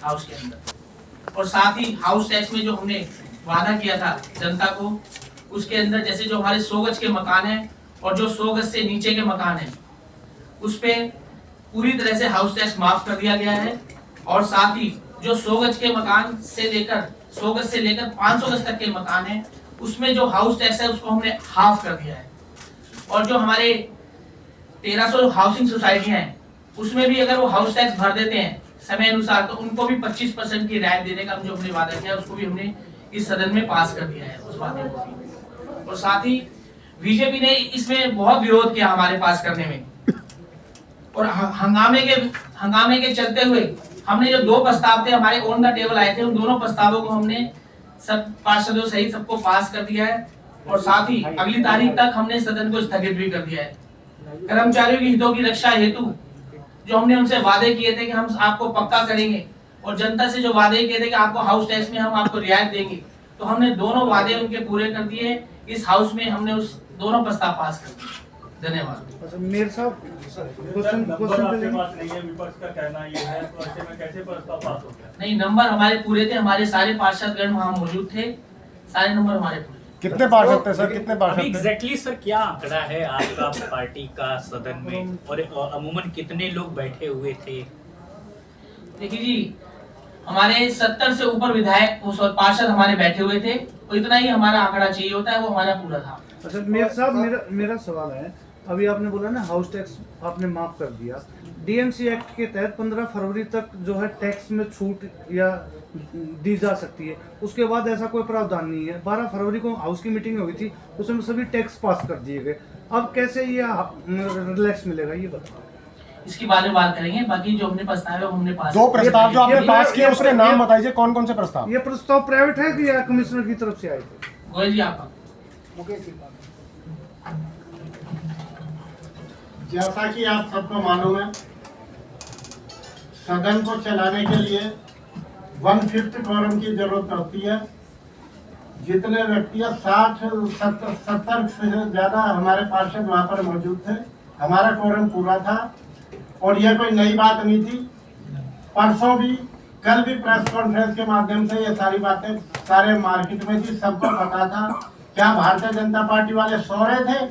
House के अंदर। और साथ ही हाउस टैक्स में जो हमने वादा किया था जनता को, उसके अंदर जैसे जो हमारे 100 गज के मकान हैं और जो 100 गज से नीचे के मकान हैं उस पे पूरी तरह से हाउस टैक्स माफ कर दिया गया है। और साथ ही जो 100 गज के मकान से लेकर 100 गज से लेकर 500 गज तक के मकान हैं उसमें जो हाउस टैक्स है उसको हमने हाफ कर दिया है। और जो हमारे 1300 हाउसिंग सोसाइटियां हैं उसमें भी अगर वो हाउस टैक्स भर देते हैं समय अनुसार तो उनको भी 25% की रियायत देने का जो हमने वादा किया उसको भी हमने इस सदन में पास कर दिया है उस वादे को भी। और साथ ही बीजेपी ने इसमें बहुत विरोध किया हमारे पास करने में, और हंगामे के चलते हुए हमने जो 2 प्रस्ताव थे हमारे ऑन द टेबल आए थे उन दोनों प्रस्तावों को हमने सब पार्षदों सहित सबको पास कर दिया है। और साथ ही अगली तारीख तक हमने सदन को स्थगित भी कर दिया है। कर्मचारियों की हितों की रक्षा हेतु जो हमने उनसे वादे किए थे कि हम आपको पक्का करेंगे और जनता से जो वादे किए थे कि आपको हाउस टैक्स में हम आपको रियायत देंगे, तो हमने दोनों वादे उनके पूरे कर दिए। इस हाउस में हमने उस दोनों प्रस्ताव पास कर दिए। धन्यवाद। मेयर साहब क्वेश्चन नहीं है, विपक्ष का कहना ये है तो ऐसे में कैसे प्रस्ताव पास हो गया? नहीं, नंबर हमारे पूरे थे, हमारे सारे पार्षदगण वहां मौजूद थे, सारे नंबर हमारे पूरे। कितने पार्षद थे सर, कितने पार्षद थे? एग्जैक्टली सर क्या आंकड़ा है आपका पार्टी का सदन में, और अमूमन कितने लोग बैठे हुए थे? देखिए जी, हमारे 70 से ऊपर विधायक पार्षद हमारे बैठे हुए थे, तो इतना ही हमारा आंकड़ा चाहिए होता है, वो हमारा पूरा था। अच्छा मेयर साहब, मेरा सवाल है, अभी आपने बोला ना हाउस टैक्स आपने माफ कर दिया, डीएमसी एक्ट के तहत 15 फरवरी तक जो है टैक्स में छूट या दी जा सकती है, उसके बाद ऐसा कोई प्रावधान नहीं है। 12 फरवरी को हाउस की मीटिंग हुई थी, उसमें सभी टैक्स पास कर दिए गए, अब कैसे ये रिलैक्स मिलेगा ये बताओ। इसके बारे में बात करेंगे, बाकी जो हमने प्रस्ताव है हमने पास। 2 प्रस्ताव जो आपने पास किए उसके नाम बताइए, कौन कौन से प्रस्ताव? ये प्रस्ताव प्राइवेट है कि या कमिश्नर की तरफ से आए थे? गोयल जी आपका। जैसा कि आप सबको मालूम है, सदन को चलाने के लिए 1/5 क्वारम की जरूरत होती है। जितने व्यक्ति 60-70 से ज्यादा हमारे पार्षद वहां पर मौजूद थे, हमारा क्वारम पूरा था। और यह कोई नई बात नहीं थी, परसों भी कल भी प्रेस कॉन्फ्रेंस के माध्यम से ये सारी बातें सारे मार्केट में थी, सबको पता था। क्या भारतीय जनता पार्टी वाले सो रहे थे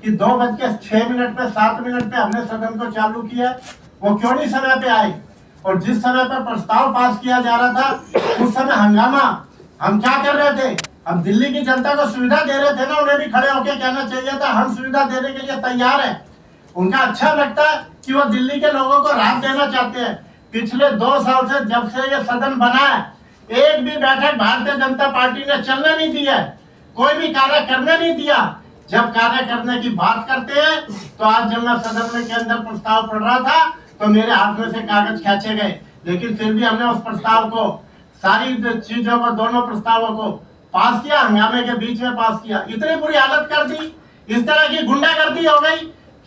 कि 2:06 पे 7 मिनट पे हमने सदन को चालू किया? वो क्यों नहीं समय पे आए? और जिस समय पर प्रस्ताव पास किया जा रहा था उस समय हंगामा, हम क्या कर रहे थे? हम दिल्ली की जनता को सुविधा दे रहे थे ना, उन्हें भी खड़े होकर कहना चाहिए था हम सुविधा देने के लिए तैयार हैं। उनका अच्छा लगता है कि वो दिल्ली के लोगों को राहत देना चाहते हैं। पिछले 2 साल से जब से ये सदन बना है, एक भी बैठक भारतीय जनता पार्टी ने चलने नहीं दी है, कोई भी कार्य करने नहीं दिया। जब कार्य करने की बात करते हैं तो आज जब मैं सदन में के अंदर प्रस्ताव पढ़ रहा था तो मेरे हाथ में से कागज खींचे गए, लेकिन फिर भी हमने उस प्रस्ताव को, सारी चीजों को, दोनों प्रस्तावों को पास किया, हंगामे के बीच में पास किया। इतनी बुरी हालत कर दी, इस तरह की गुंडागर्दी हो गई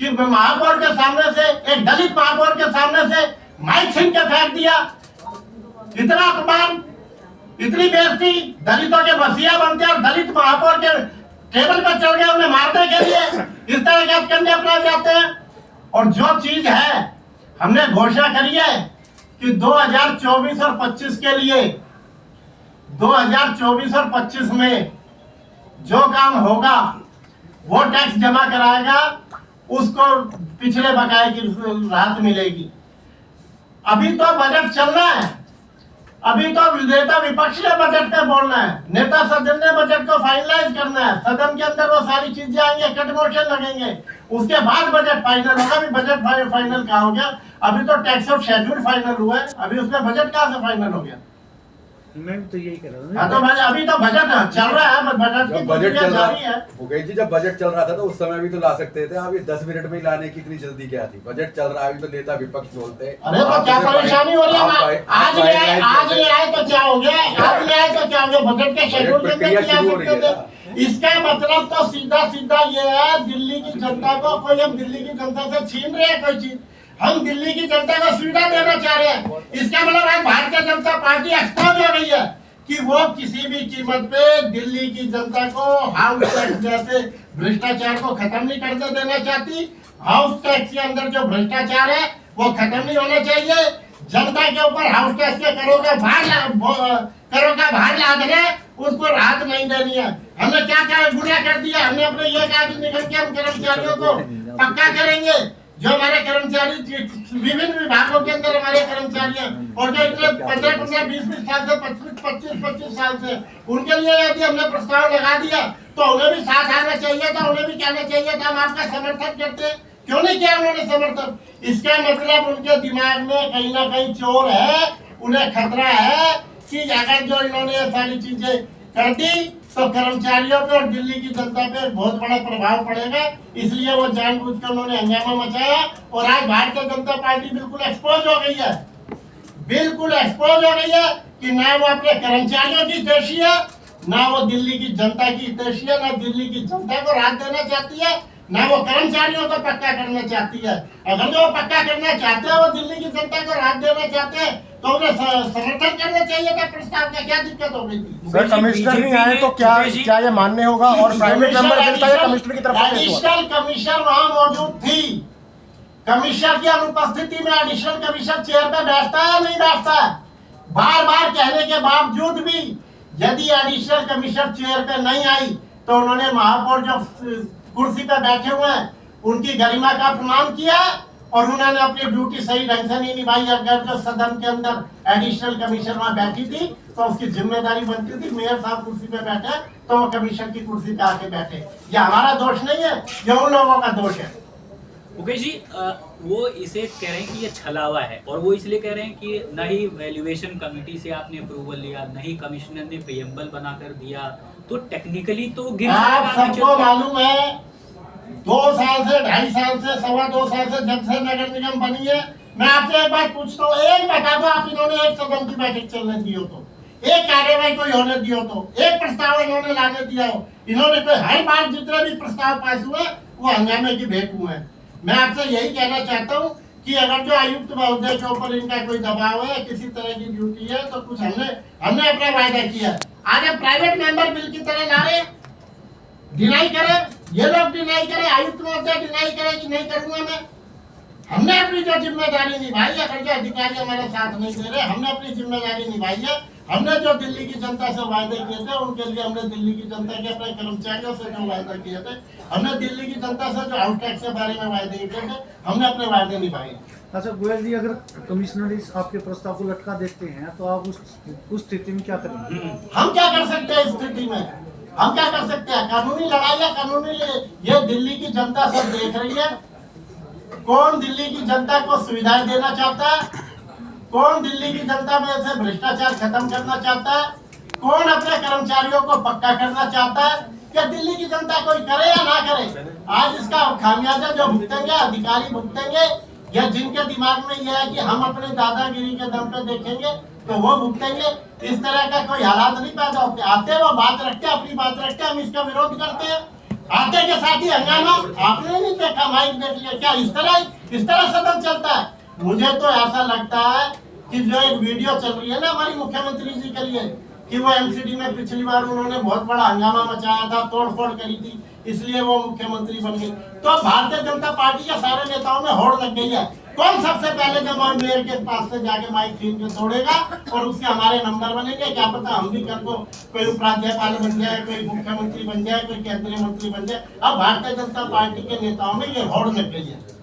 कि महापौर के सामने से, एक दलित महापौर के सामने से माइक छीन के फेंक दिया। इतना अपमान, इतनी बेइज्जती, दलितों के मसीहा बनते और दलित महापौर के टेबल पर चढ़ गए उन्हें मारने के लिए, इस तरह के हथकंडे अपनाए जाते हैं। और जो चीज है हमने घोषणा करी है कि 2024 और 25 के लिए, 2024 और 25 में जो काम होगा वो टैक्स जमा कराएगा, उसको पिछले बकाये की राहत मिलेगी। अभी तो बजट चलना है, अभी तो नेता विपक्ष ने बजट पे बोलना है, नेता सदन ने बजट को फाइनलाइज करना है, सदन के अंदर वो सारी चीजें आएंगे, कट मोशन लगेंगे, उसके बाद बजट फाइनल होगा। अभी बजट फाइनल कहाँ हो गया? अभी तो टैक्स ऑफ शेड्यूल फाइनल हुआ है, अभी उसमें बजट कहाँ से फाइनल हो गया? मैं तो यही कह रहा हाँ, तो अभी तो बजट चल रहा है, बजट की प्रक्रिया जारी है। मुकेश जी, जब बजट चल रहा था तो उस समय भी तो ला सकते थे आप, ये 10 मिनट में ही लाने की इतनी जल्दी क्या थी? बजट चल रहा है, अभी तो नेता विपक्ष बोलते हैं। अरे तो क्या परेशानी हो रही है? आज ले आए तो क्या हो गया? आज ले आए तो क्या हो गया? बजट के शेड्यूल के अंदर क्या सकते थे? इसका मतलब तो सीधा सीधा ये है, दिल्ली की जनता को कोई, हम दिल्ली की जनता से छीन रहे हैं कोई चीज, हम दिल्ली की जनता को सुविधा देना चाह रहे हैं। इसका मतलब आज भारतीय जनता पार्टी एक्सपोज हो गई है कि वो किसी भी कीमत पे दिल्ली की जनता को हाउस टैक्स जैसे भ्रष्टाचार को खत्म नहीं कर देना चाहती। हाउस टैक्स के अंदर जो भ्रष्टाचार है वो खत्म नहीं होना चाहिए। जनता के ऊपर हाउस टैक्स के करों का भार लाद रहे, उसको राहत नहीं देनी है। हमने क्या क्या गुना कर दिया, हमने अपने ये कहा कि निकल के हम कर्मचारियों को पक्का करेंगे। जो हमारे कर्मचारी विभिन्न विभागों के अंदर हमारे कर्मचारी हैं और जो इतने 15-15, 20-20 साल से 25-25 साल से, उनके लिए यदि हमने प्रस्ताव लगा दिया तो उन्हें भी साथ आना चाहिए था, उन्हें भी कहना चाहिए था हम आपका समर्थन करते। क्यों नहीं किया उन्होंने समर्थन? इसका मतलब उनके दिमाग में कहीं ना कहीं चोर है, उन्हें खतरा है कि अगर जो इन्होंने ये सारी चीजें कर दी तो कर्मचारियों पे और दिल्ली की जनता पे बहुत बड़ा प्रभाव पड़ेगा। इसलिए वो जानबूझ कर उन्होंने हंगामा मचाया और आज भारतीय जनता पार्टी बिल्कुल एक्सपोज हो गई है, बिल्कुल एक्सपोज हो गई है कि ना वो अपने कर्मचारियों की हितैषी है, ना वो दिल्ली की जनता की हितैषी है, ना दिल्ली की जनता को राहत देना चाहती है, ना वो कर्मचारियों को पक्का करना चाहती है। अगर जो पक्का करना चाहते हैं, वो दिल्ली की जनता को राहत देना चाहते हैं, तो उन्हें समर्थन करना चाहिए था प्रस्ताव का। क्या दिक्कत हो गई थी? सर कमिश्नर नहीं आए तो क्या ये मान्य होगा और प्राइवेट मेंबर मिलता है कमिश्नर की तरफ से? एडिशनल कमिश्नर वहां मौजूद थी। कमिश्नर की अनुपस्थिति में एडिशनल कमिश्नर चेयर पे बैठता है या नहीं बैठता? बार बार कहने के बावजूद भी यदि एडिशनल कमिश्नर चेयर पे नहीं आई तो उन्होंने महापौर जो कुर्सी पे बैठे हुए हैं उनकी गरिमा का अपमान किया और उन्होंने अपनी ड्यूटी सही ढंग से नहीं निभाई। अगर जो सदन के अंदर एडिशनल कमिश्नर वहां बैठी थी तो उसकी जिम्मेदारी बनती थी मेयर साहब कुर्सी पे बैठे तो वो कमिश्नर की कुर्सी पे आके बैठे। ये हमारा दोष नहीं है, ये उन लोगों का दोष है। मुकेश जी, वो इसे कह रहे हैं कि ये छलावा है और वो इसलिए कह रहे हैं कि न ही वैल्यूएशन कमेटी से आपने अप्रूवल लिया, न ही कमिश्नर ने पेएबल बनाकर दिया, तो टेक्निकली तो गिर आप सबको मालूम है 2 साल से 2.5 साल से 2.25 साल से जब से नगर निगम बनी है, मैं आपसे एक बात पूछता हूँ, एक बता दो आप इन्होंने एक सदन की बैठक चलने दी हो तो, एक कार्यवाही कोई होने दी हो तो, एक प्रस्ताव इन्होंने लाने दिया हो? इन्होंने कोई हर बार जितने भी प्रस्ताव पास हुए वो हंगामे की भेंट हुए हैं। मैं आपसे यही कहना चाहता हूँ कि अगर जो आयुक्त महोदय के ऊपर इनका कोई दबाव है, किसी तरह की ड्यूटी है, तो कुछ हमने अपना वायदा किया। आज हम प्राइवेट मेंबर बिल की तरह ला रहे, डिनाई करे, ये लोग डिनाई करे, आयुक्त महोदय डिनाई करे कि नहीं करूंगा मैं। हमने अपनी जो जिम्मेदारी निभाई है, अगर जो अधिकारी हमारे साथ नहीं दे रहे, हमने अपनी जिम्मेदारी निभाई है। हमने जो दिल्ली की जनता से वायदे किए थे उनके लिए हमने दिल्ली की जनता के अपने कर्मचारियों से जो वायदा किए थे, हमने दिल्ली की जनता से जो हाउस टैक्स के बारे में वायदे किए थे, हमने अपने वायदे निभाए। अच्छा गोयल जी, अगर कमिश्नर इस आपके प्रस्ताव को लटका देते हैं तो आप उस स्थिति में क्या करेंगे? हम क्या कर सकते हैं इस स्थिति में? हम क्या कर सकते हैं? कानूनी लड़ाई है, कानूनी ये दिल्ली की जनता सब देख रही है। कौन दिल्ली की जनता को सुविधाएं देना चाहता है? कौन दिल्ली की जनता में से भ्रष्टाचार खत्म करना चाहता है? कौन अपने कर्मचारियों को पक्का करना चाहता है? क्या दिल्ली की जनता कोई करे या ना करे? आज इसका खामियाजा जो भुगतेंगे अधिकारी भुगतेंगे, या जिनके दिमाग में यह है कि हम अपने दादागिरी के दम पे देखेंगे तो वो भुगतेंगे। इस तरह का कोई हालात नहीं पैदा होते। आते वो बात रखते, अपनी बात रखते, हम इसका विरोध करते हैं, आते के साथ ही हंगामा। आपने नहीं देखा, माइक देख लिया क्या? इस तरह सदन चलता है। मुझे तो ऐसा लगता है कि जो एक वीडियो चल रही है ना हमारी मुख्यमंत्री जी के लिए, कि वो एमसीडी में पिछली बार उन्होंने बहुत बड़ा हंगामा मचाया था, तोड़फोड़ करी थी, इसलिए वो मुख्यमंत्री बन गई। तो भारतीय जनता पार्टी के सारे नेताओं में होड़ लग गई है। कौन सबसे पहले जब मेयर के पास से जाके माइक छीन के तोड़ेगा और उसके हमारे नंबर बनेंगे? क्या पता हम भी कल को कोई उपराज्यपाल बन जाए, कोई मुख्यमंत्री बन जाए, कोई केंद्रीय मंत्री बन जाए। अब भारतीय जनता पार्टी के नेताओं में ये होड़ लग गई है।